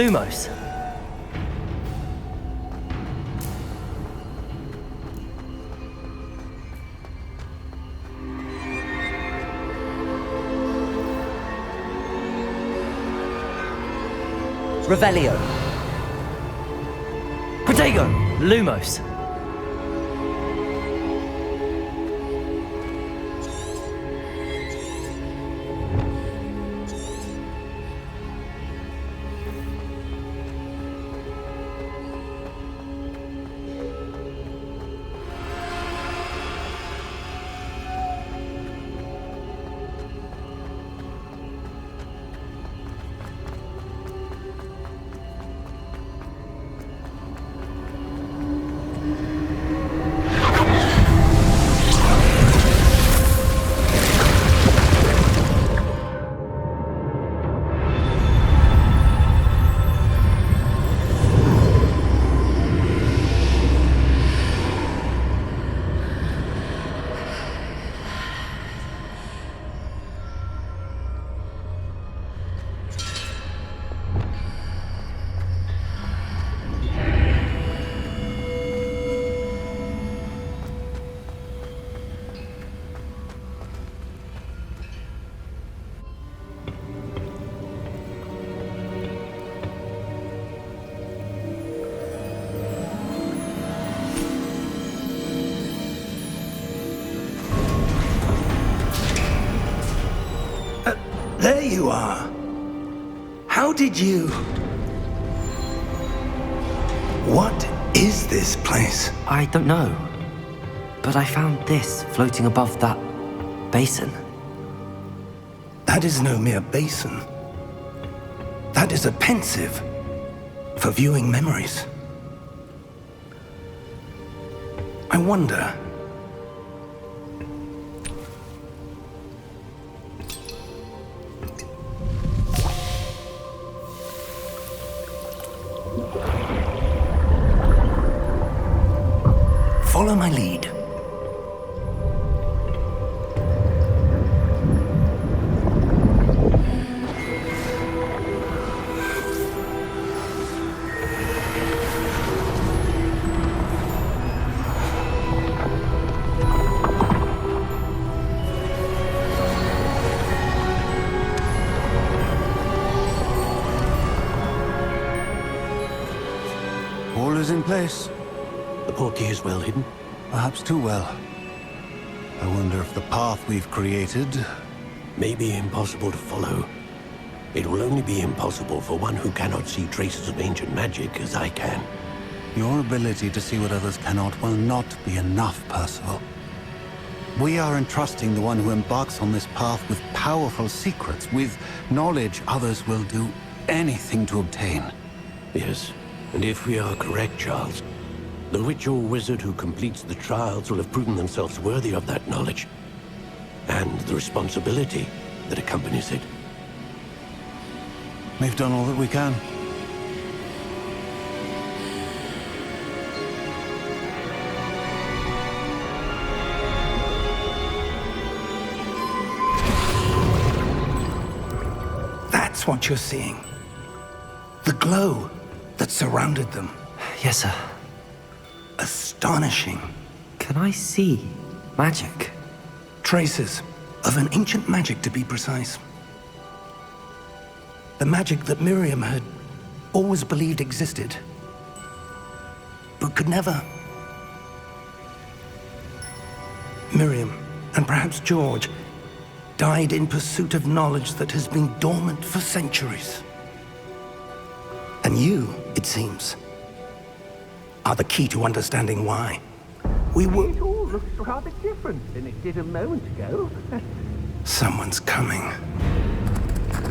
Lumos. Revelio. Protego. Lumos. There you are. How did you... What is this place? I don't know. But I found this floating above that basin. That is no mere basin. That is a pensive for viewing memories. I wonder... Follow my lead. All is in place. The portkey is well hidden. Perhaps too well. I wonder if the path we've created... May be impossible to follow. It will only be impossible for one who cannot see traces of ancient magic as I can. Your ability to see what others cannot will not be enough, Percival. We are entrusting the one who embarks on this path with powerful secrets, with knowledge others will do anything to obtain. Yes, and if we are correct, Charles, the witch or wizard who completes the trials will have proven themselves worthy of that knowledge, and the responsibility that accompanies it. We've done all that we can. That's what you're seeing. The glow that surrounded them. Yes, sir. Astonishing. Can I see magic? Traces of an ancient magic, to be precise. The magic that Miriam had always believed existed, but could never. Miriam, and perhaps George, died in pursuit of knowledge that has been dormant for centuries. And you, it seems, are the key to understanding why. It all looks rather different than it did a moment ago. Someone's coming.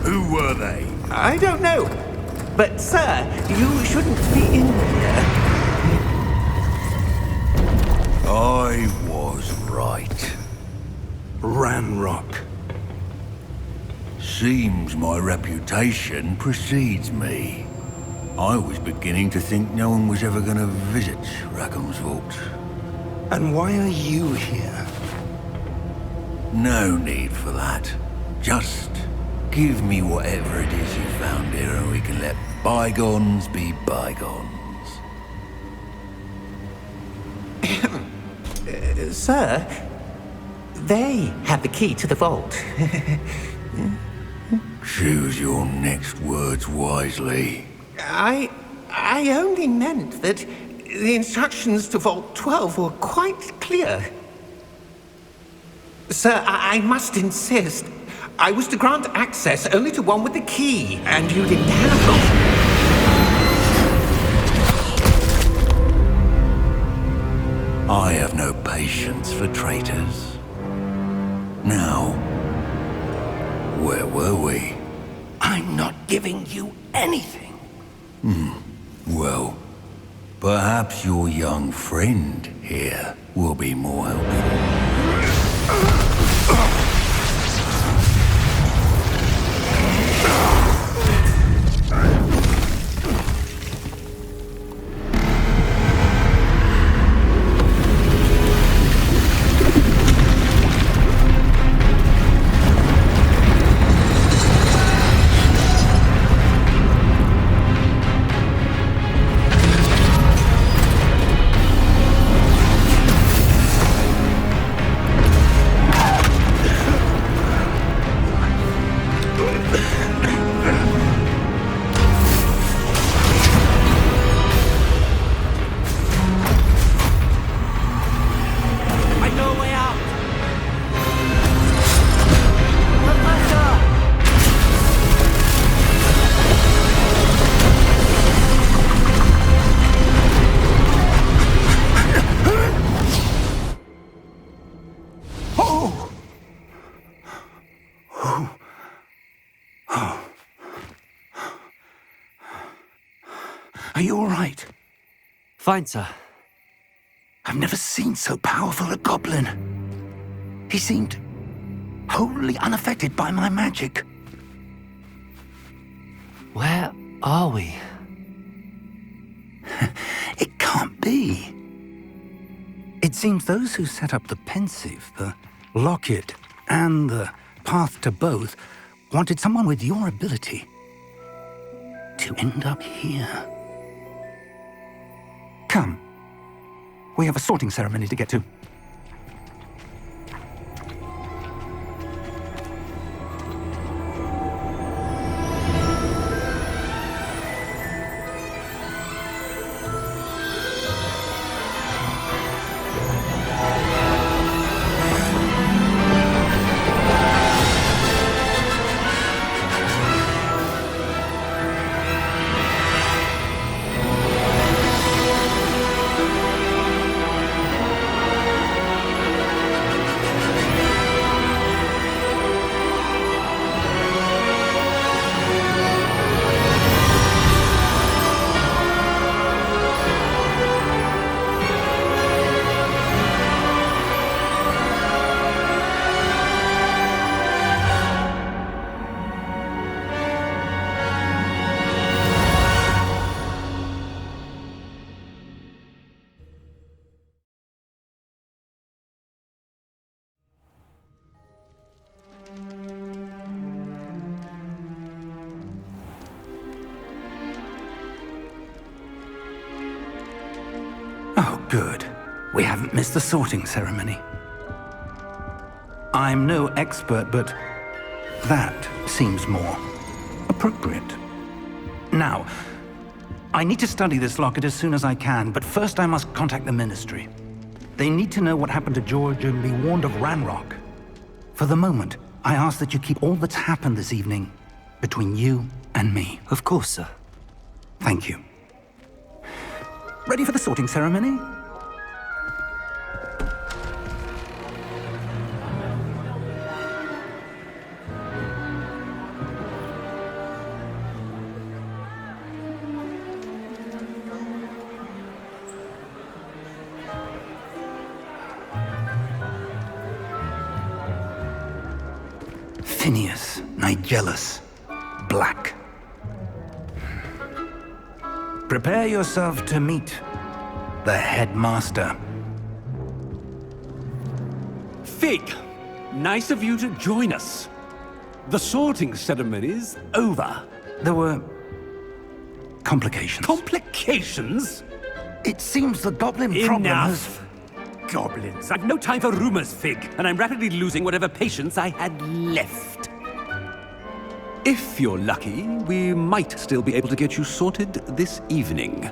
Who were they? I don't know. But, sir, you shouldn't be in here. I was right. Ranrock. Seems my reputation precedes me. I was beginning to think no one was ever going to visit Rackham's vault. And why are you here? No need for that. Just Give me whatever it is you found here and we can let bygones be bygones. Sir, they have the key to the vault. Choose your next words wisely. I only meant that the instructions to Vault 12 were quite clear. Sir, I must insist. I was to grant access only to one with the key, and you didn't have. I have no patience for traitors. Now, where were we? I'm not giving you anything. Well, perhaps your young friend here will be more helpful. Are you all right? Fine, sir. I've never seen so powerful a goblin. He seemed wholly unaffected by my magic. Where are we? It can't be. It seems those who set up the pensive, the locket, and the path to both wanted someone with your ability to end up here. Come. We have a sorting ceremony to get to. Oh, good. We haven't missed the sorting ceremony. I'm no expert, but that seems more appropriate. Now, I need to study this locket as soon as I can, but first I must contact the Ministry. They need to know what happened to George and be warned of Ranrock. For the moment, I ask that you keep all that's happened this evening between you and me. Of course, sir. Thank you. Ready for the sorting ceremony? Phineas, Nigellus, Black. Prepare yourself to meet the headmaster. Fig, nice of you to join us. The sorting ceremony's over. There were complications. Complications? It seems the goblin problem has... Enough! Goblins. I've no time for rumors, Fig, and I'm rapidly losing whatever patience I had left. If you're lucky, we might still be able to get you sorted this evening.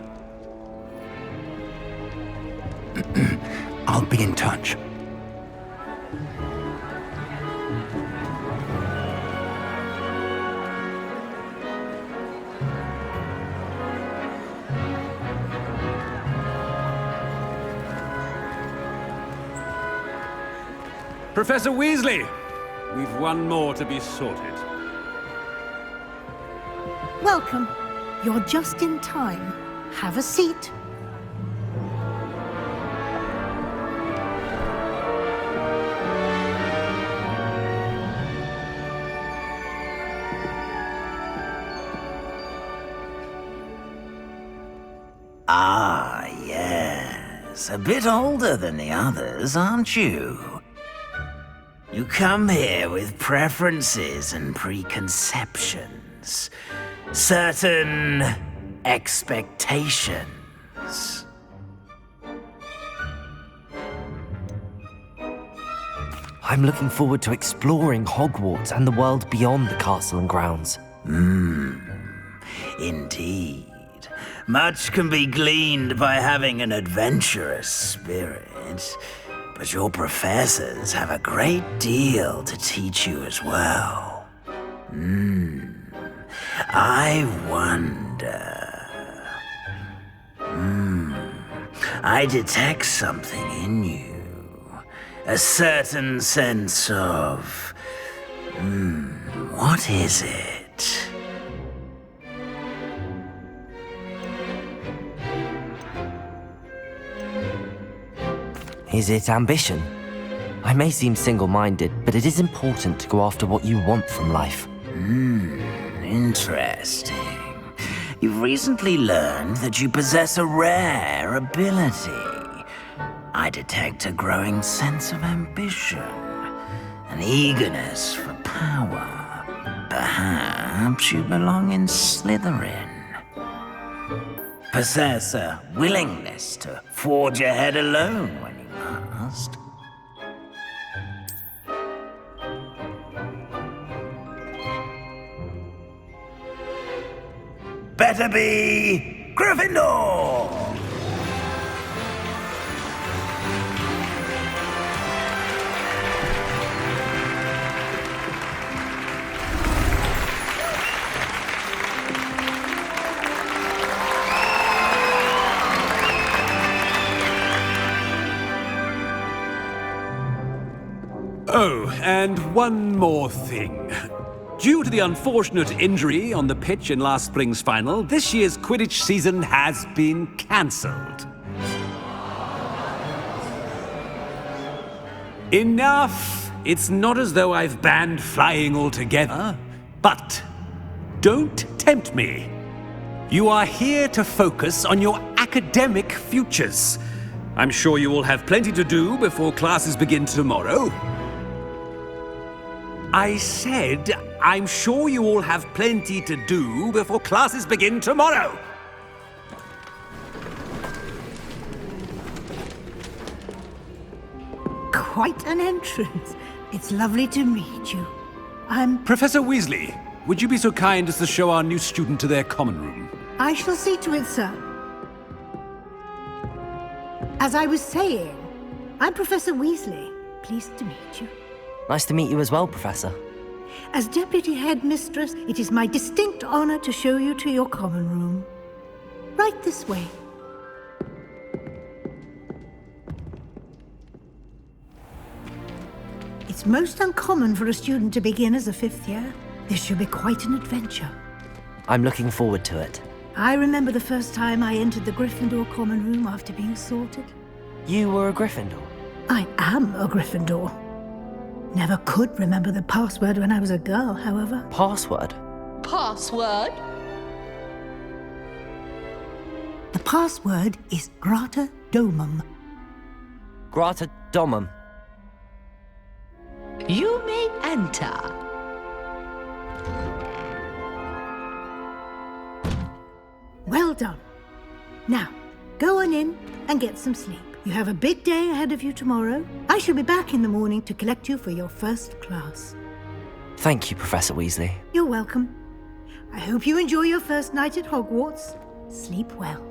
I'll be in touch. Professor Weasley, we've one more to be sorted. Welcome. You're just in time. Have a seat. Ah, yes. A bit older than the others, aren't you? You come here with preferences and preconceptions. Certain expectations. I'm looking forward to exploring Hogwarts and the world beyond the castle and grounds. Indeed. Much can be gleaned by having an adventurous spirit, but your professors have a great deal to teach you as well. I wonder... I detect something in you. A certain sense of... what is it? Is it ambition? I may seem single-minded, but it is important to go after what you want from life. Interesting. You've recently learned that you possess a rare ability. I detect a growing sense of ambition, an eagerness for power. Perhaps you belong in Slytherin. Possess a willingness to forge ahead alone when you must. Better be Gryffindor! Oh, and one more thing. Due to the unfortunate injury on the pitch in last spring's final, this year's Quidditch season has been cancelled. Enough! It's not as though I've banned flying altogether, but don't tempt me. You are here to focus on your academic futures. I'm sure you will have plenty to do before classes begin tomorrow. I said, I'm sure you all have plenty to do before classes begin tomorrow. Quite an entrance. It's lovely to meet you. Professor Weasley, would you be so kind as to show our new student to their common room? I shall see to it, sir. As I was saying, I'm Professor Weasley. Pleased to meet you. Nice to meet you as well, Professor. As Deputy Headmistress, it is my distinct honor to show you to your common room. Right this way. It's most uncommon for a student to begin as a fifth year. This should be quite an adventure. I'm looking forward to it. I remember the first time I entered the Gryffindor common room after being sorted. You were a Gryffindor? I am a Gryffindor. Never could remember the password when I was a girl, however. Password? Password? The password is Grata Domum. Grata Domum. You may enter. Well done. Now, go on in and get some sleep. You have a big day ahead of you tomorrow. I shall be back in the morning to collect you for your first class. Thank you, Professor Weasley. You're welcome. I hope you enjoy your first night at Hogwarts. Sleep well.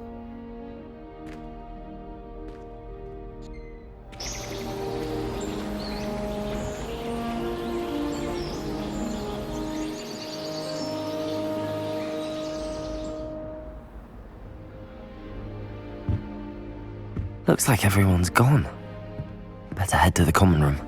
Looks like everyone's gone. Better head to the common room.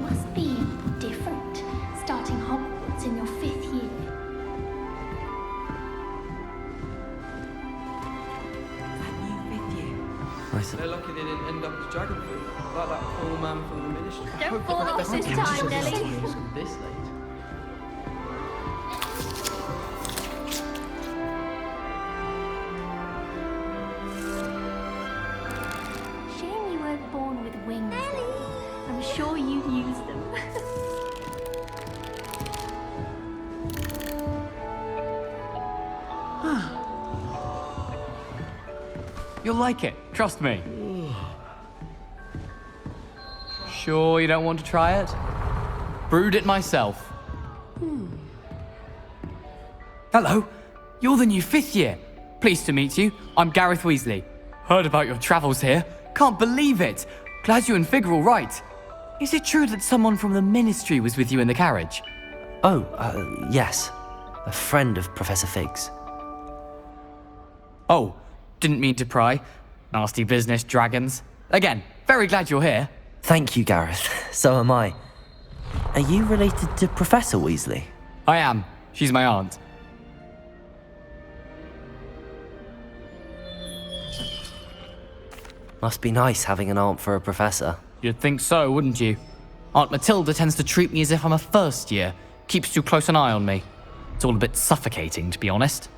Must be different, starting Hogwarts in your 5th year. That new 5th year. They're lucky they didn't end up as dragon fruit, like that poor man from the ministry. Don't fall off this time, Nelly. This late. Shame you weren't born with wings. Nelly! I'm sure you'd use them. You'll like it, trust me. Sure you don't want to try it? Brewed it myself. Hello, you're the new 5th year. Pleased to meet you. I'm Gareth Weasley. Heard about your travels here. Can't believe it. Glad you and Fig are all right. Is it true that someone from the Ministry was with you in the carriage? Oh, yes. A friend of Professor Fig's. Oh, didn't mean to pry. Nasty business, dragons. Again, very glad you're here. Thank you, Gareth. So am I. Are you related to Professor Weasley? I am. She's my aunt. Must be nice having an aunt for a professor. You'd think so, wouldn't you? Aunt Matilda tends to treat me as if I'm a first year. Keeps too close an eye on me. It's all a bit suffocating, to be honest.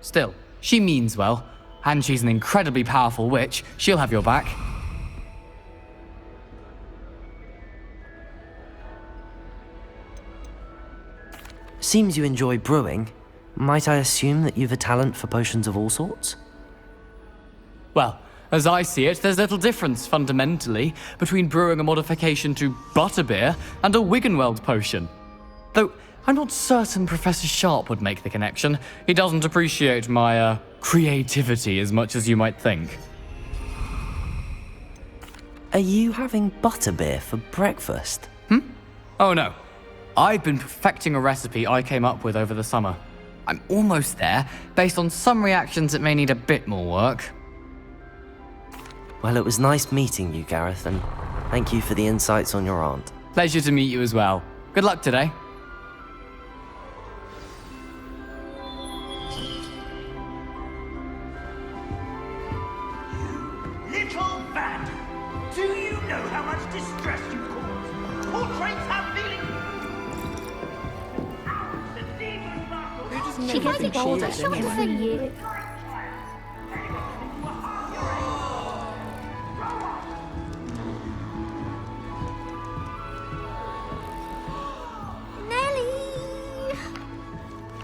Still, she means well. And she's an incredibly powerful witch. She'll have your back. Seems you enjoy brewing. Might I assume that you've a talent for potions of all sorts? Well, as I see it, there's little difference, fundamentally, between brewing a modification to butterbeer and a Wiggenweld potion. Though, I'm not certain Professor Sharp would make the connection. He doesn't appreciate my, creativity as much as you might think. Are you having butterbeer for breakfast? Oh no. I've been perfecting a recipe I came up with over the summer. I'm almost there. Based on some reactions, it may need a bit more work. Well, it was nice meeting you, Gareth, and thank you for the insights on your aunt. Pleasure to meet you as well. Good luck today. Little bat! Do you know how much distress you cause? Portraits have feelings! She gets it older, shorter than you. Nelly!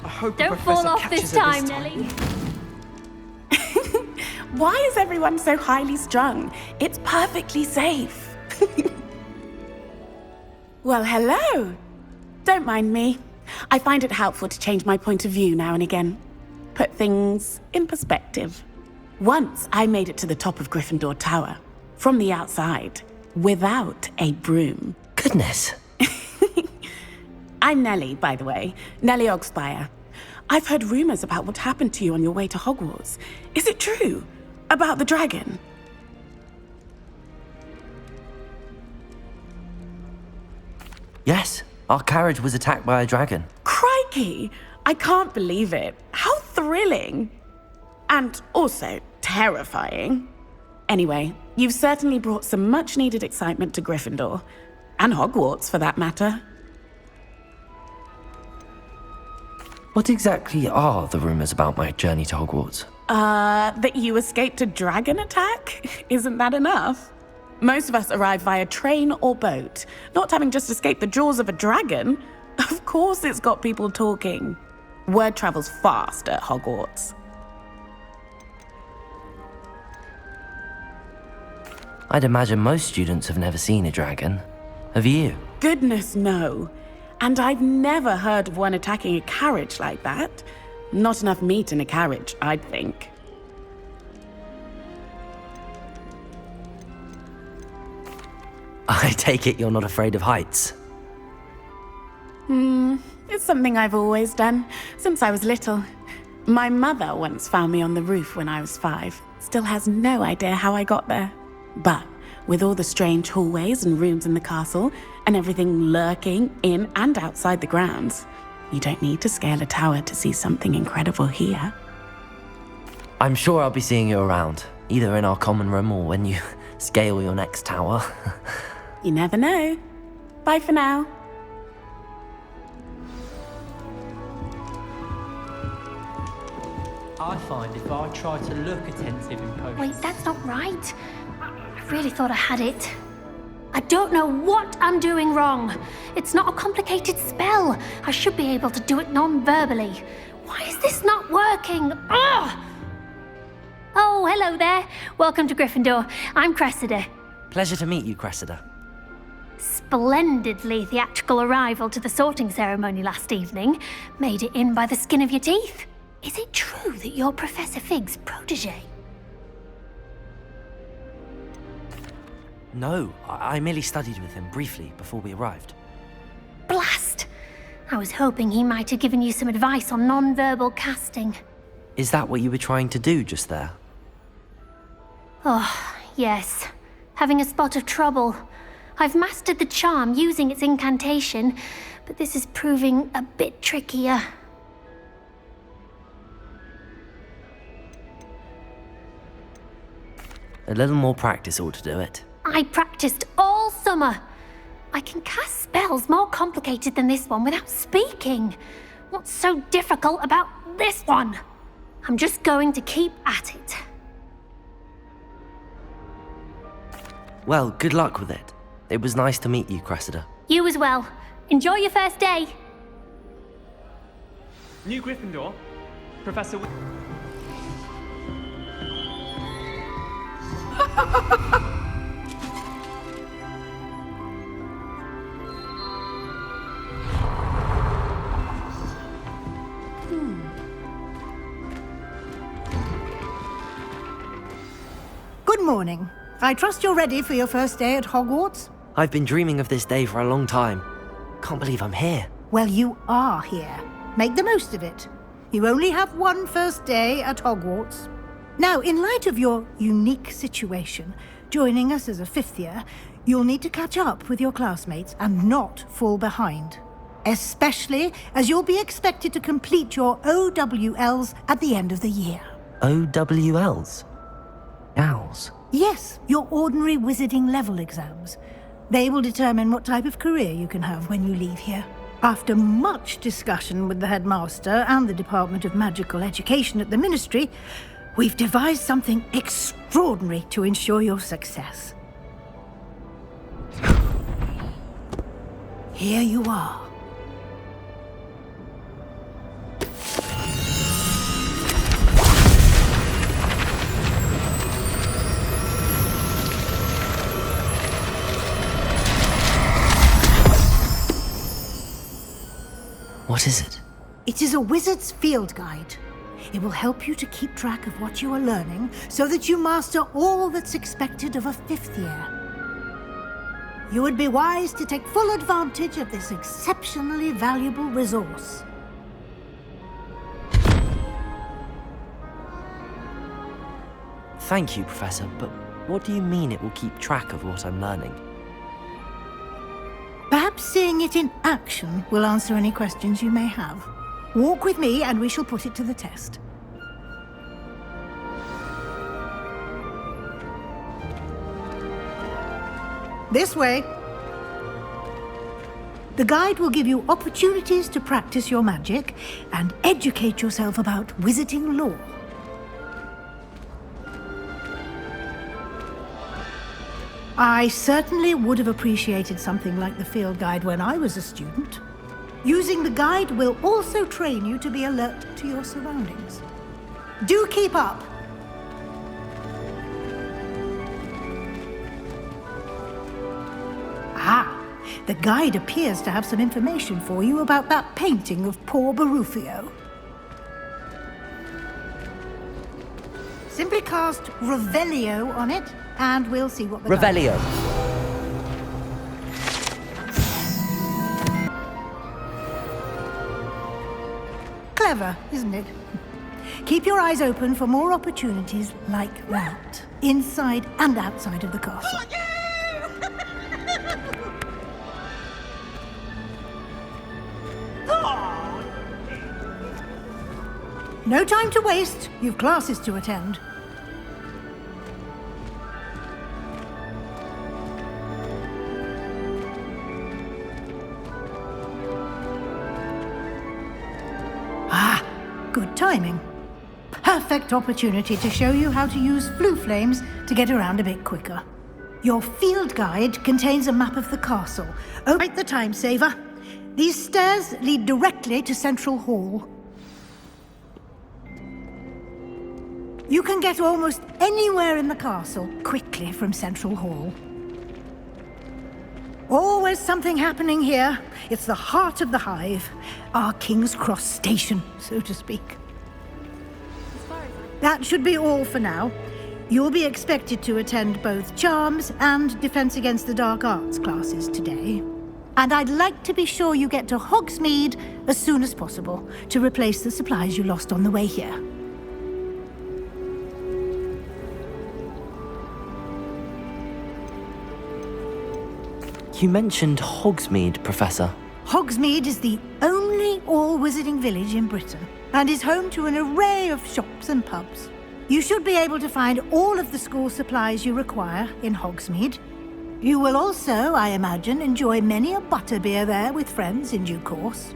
I hope Don't fall off this time, Nelly. Why is everyone so highly strung? It's perfectly safe. Well, hello. Don't mind me. I find it helpful to change my point of view now and again. Put things in perspective. Once I made it to the top of Gryffindor Tower, from the outside, without a broom. Goodness. I'm Nellie, by the way. Nellie Ogspire. I've heard rumors about what happened to you on your way to Hogwarts. Is it true? About the dragon? Yes, our carriage was attacked by a dragon. Crikey! I can't believe it. How thrilling. And also terrifying. Anyway, you've certainly brought some much-needed excitement to Gryffindor. And Hogwarts, for that matter. What exactly are the rumors about my journey to Hogwarts? That you escaped a dragon attack? Isn't that enough? Most of us arrive via train or boat, not having just escaped the jaws of a dragon. Of course it's got people talking. Word travels fast at Hogwarts. I'd imagine most students have never seen a dragon. Have you? Goodness, no. And I've never heard of one attacking a carriage like that. Not enough meat in a carriage, I'd think. I take it you're not afraid of heights? It's something I've always done, since I was little. My mother once found me on the roof when I was 5. Still has no idea how I got there. But with all the strange hallways and rooms in the castle, and everything lurking in and outside the grounds, you don't need to scale a tower to see something incredible here. I'm sure I'll be seeing you around, either in our common room or when you scale your next tower. You never know. Bye for now. I find if I try to look attentive in potions... Wait, that's not right. I really thought I had it. I don't know what I'm doing wrong. It's not a complicated spell. I should be able to do it non-verbally. Why is this not working? Ugh! Oh, hello there. Welcome to Gryffindor. I'm Cressida. Pleasure to meet you, Cressida. Splendidly theatrical arrival to the sorting ceremony last evening. Made it in by the skin of your teeth. Is it true that you're Professor Fig's protege? No, I merely studied with him briefly before we arrived. Blast! I was hoping he might have given you some advice on non-verbal casting. Is that what you were trying to do just there? Oh, yes. Having a spot of trouble. I've mastered the charm using its incantation, but this is proving a bit trickier. A little more practice ought to do it. I practiced all summer. I can cast spells more complicated than this one without speaking. What's so difficult about this one? I'm just going to keep at it. Well, good luck with it. It was nice to meet you, Cressida. You as well. Enjoy your first day. New Gryffindor, Professor... Good morning. I trust you're ready for your first day at Hogwarts? I've been dreaming of this day for a long time. Can't believe I'm here. Well, you are here. Make the most of it. You only have one first day at Hogwarts. Now, in light of your unique situation, joining us as a 5th year, you'll need to catch up with your classmates and not fall behind. Especially as you'll be expected to complete your OWLs at the end of the year. OWLs? Owls? Yes, your ordinary wizarding level exams. They will determine what type of career you can have when you leave here. After much discussion with the headmaster and the Department of Magical Education at the Ministry, we've devised something extraordinary to ensure your success. Here you are. What is it? It is a wizard's field guide. It will help you to keep track of what you are learning so that you master all that's expected of a 5th year. You would be wise to take full advantage of this exceptionally valuable resource. Thank you, Professor, but what do you mean it will keep track of what I'm learning? Perhaps seeing it in action will answer any questions you may have. Walk with me and we shall put it to the test. This way. The guide will give you opportunities to practice your magic and educate yourself about wizarding lore. I certainly would have appreciated something like the field guide when I was a student. Using the guide will also train you to be alert to your surroundings. Do keep up! Ah, the guide appears to have some information for you about that painting of poor Barufio. Simply cast Revelio on it, and we'll see what the Revelio. Clever, isn't it? Keep your eyes open for more opportunities like that, inside and outside of the castle. No time to waste. You've classes to attend. Ah, good timing. Perfect opportunity to show you how to use flue flames to get around a bit quicker. Your field guide contains a map of the castle. Oh, right, the time saver. These stairs lead directly to Central Hall. You can get almost anywhere in the castle quickly from Central Hall. Always something happening here. It's the heart of the hive, our King's Cross station, so to speak. That should be all for now. You'll be expected to attend both Charms and Defense Against the Dark Arts classes today. And I'd like to be sure you get to Hogsmeade as soon as possible to replace the supplies you lost on the way here. You mentioned Hogsmeade, Professor. Hogsmeade is the only all-wizarding village in Britain and is home to an array of shops and pubs. You should be able to find all of the school supplies you require in Hogsmeade. You will also, I imagine, enjoy many a butterbeer there with friends in due course.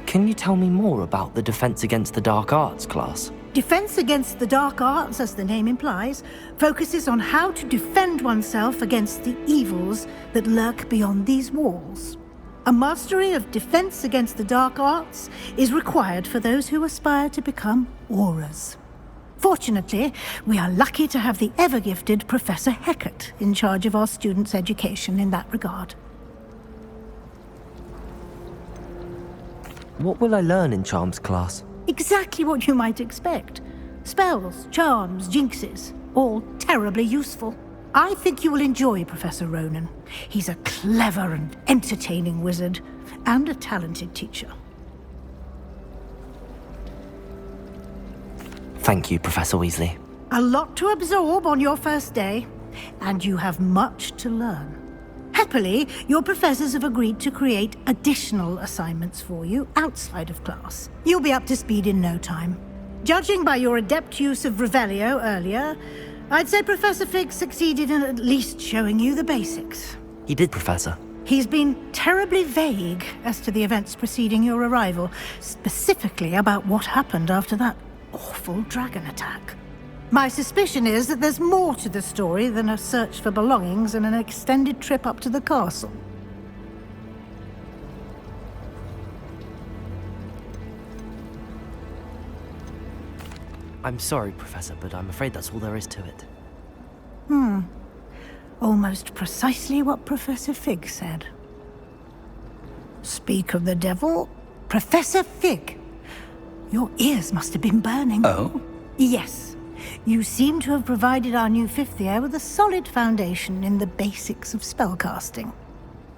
Can you tell me more about the Defense Against the Dark Arts class? Defense Against the Dark Arts, as the name implies, focuses on how to defend oneself against the evils that lurk beyond these walls. A mastery of Defense Against the Dark Arts is required for those who aspire to become Aurors. Fortunately, we are lucky to have the ever-gifted Professor Hecat in charge of our students' education in that regard. What will I learn in Charms class? Exactly what you might expect. Spells, charms, jinxes, all terribly useful. I think you will enjoy Professor Ronan. He's a clever and entertaining wizard, and a talented teacher. Thank you, Professor Weasley. A lot to absorb on your first day, and you have much to learn. Happily, your professors have agreed to create additional assignments for you outside of class. You'll be up to speed in no time. Judging by your adept use of Revelio earlier, I'd say Professor Fig succeeded in at least showing you the basics. He did, Professor. He's been terribly vague as to the events preceding your arrival, specifically about what happened after that awful dragon attack. My suspicion is that there's more to the story than a search for belongings and an extended trip up to the castle. I'm sorry, Professor, but I'm afraid that's all there is to it. Almost precisely what Professor Fig said. Speak of the devil, Professor Fig. Your ears must have been burning. Oh? Yes. You seem to have provided our new fifth year with a solid foundation in the basics of spellcasting.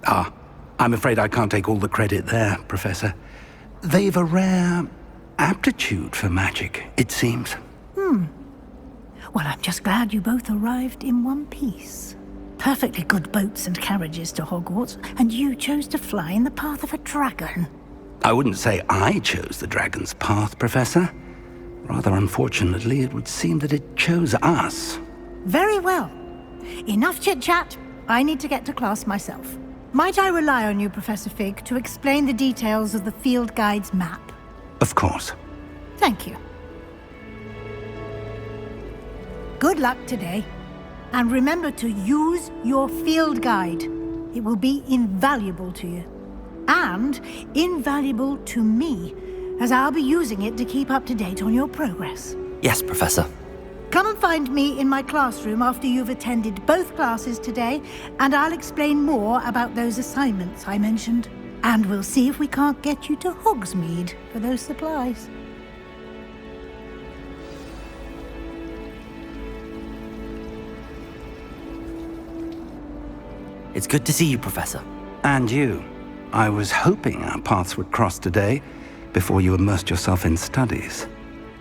Ah, I'm afraid I can't take all the credit there, Professor. They've a rare aptitude for magic, it seems. Well, I'm just glad you both arrived in one piece. Perfectly good boats and carriages to Hogwarts, and you chose to fly in the path of a dragon. I wouldn't say I chose the dragon's path, Professor. Rather unfortunately, it would seem that it chose us. Very well. Enough chit-chat. I need to get to class myself. Might I rely on you, Professor Fig, to explain the details of the field guide's map? Of course. Thank you. Good luck today. And remember to use your field guide. It will be invaluable to you. And invaluable to me, as I'll be using it to keep up to date on your progress. Yes, Professor. Come and find me in my classroom after you've attended both classes today, and I'll explain more about those assignments I mentioned. And we'll see if we can't get you to Hogsmeade for those supplies. It's good to see you, Professor. And you. I was hoping our paths would cross today, before you immersed yourself in studies.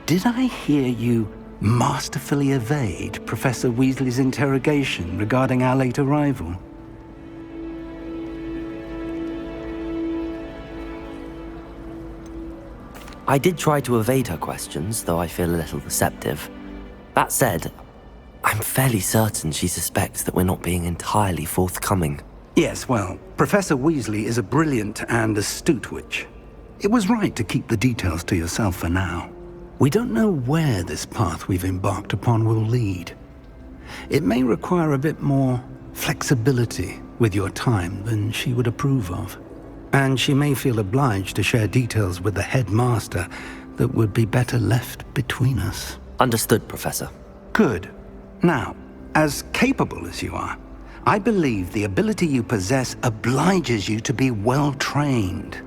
Did I hear you masterfully evade Professor Weasley's interrogation regarding our late arrival? I did try to evade her questions, though I feel a little receptive. That said, I'm fairly certain she suspects that we're not being entirely forthcoming. Yes, well, Professor Weasley is a brilliant and astute witch. It was right to keep the details to yourself for now. We don't know where this path we've embarked upon will lead. It may require a bit more flexibility with your time than she would approve of. And she may feel obliged to share details with the headmaster that would be better left between us. Understood, Professor. Good. Now, as capable as you are, I believe the ability you possess obliges you to be well-trained.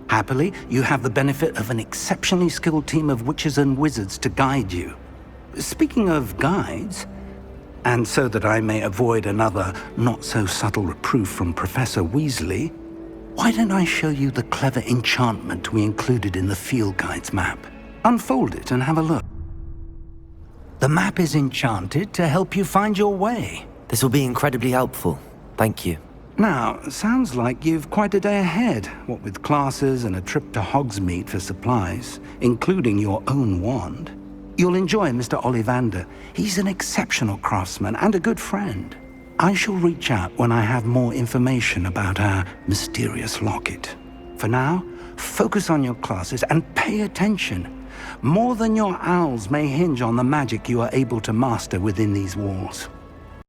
Happily, you have the benefit of an exceptionally skilled team of witches and wizards to guide you. Speaking of guides, and so that I may avoid another not-so-subtle reproof from Professor Weasley, why don't I show you the clever enchantment we included in the field guide's map? Unfold it and have a look. The map is enchanted to help you find your way. This will be incredibly helpful. Thank you. Now, sounds like you've quite a day ahead, what with classes and a trip to Hogsmeade for supplies, including your own wand. You'll enjoy Mr. Ollivander. He's an exceptional craftsman and a good friend. I shall reach out when I have more information about our mysterious locket. For now, focus on your classes and pay attention. More than your owls may hinge on the magic you are able to master within these walls.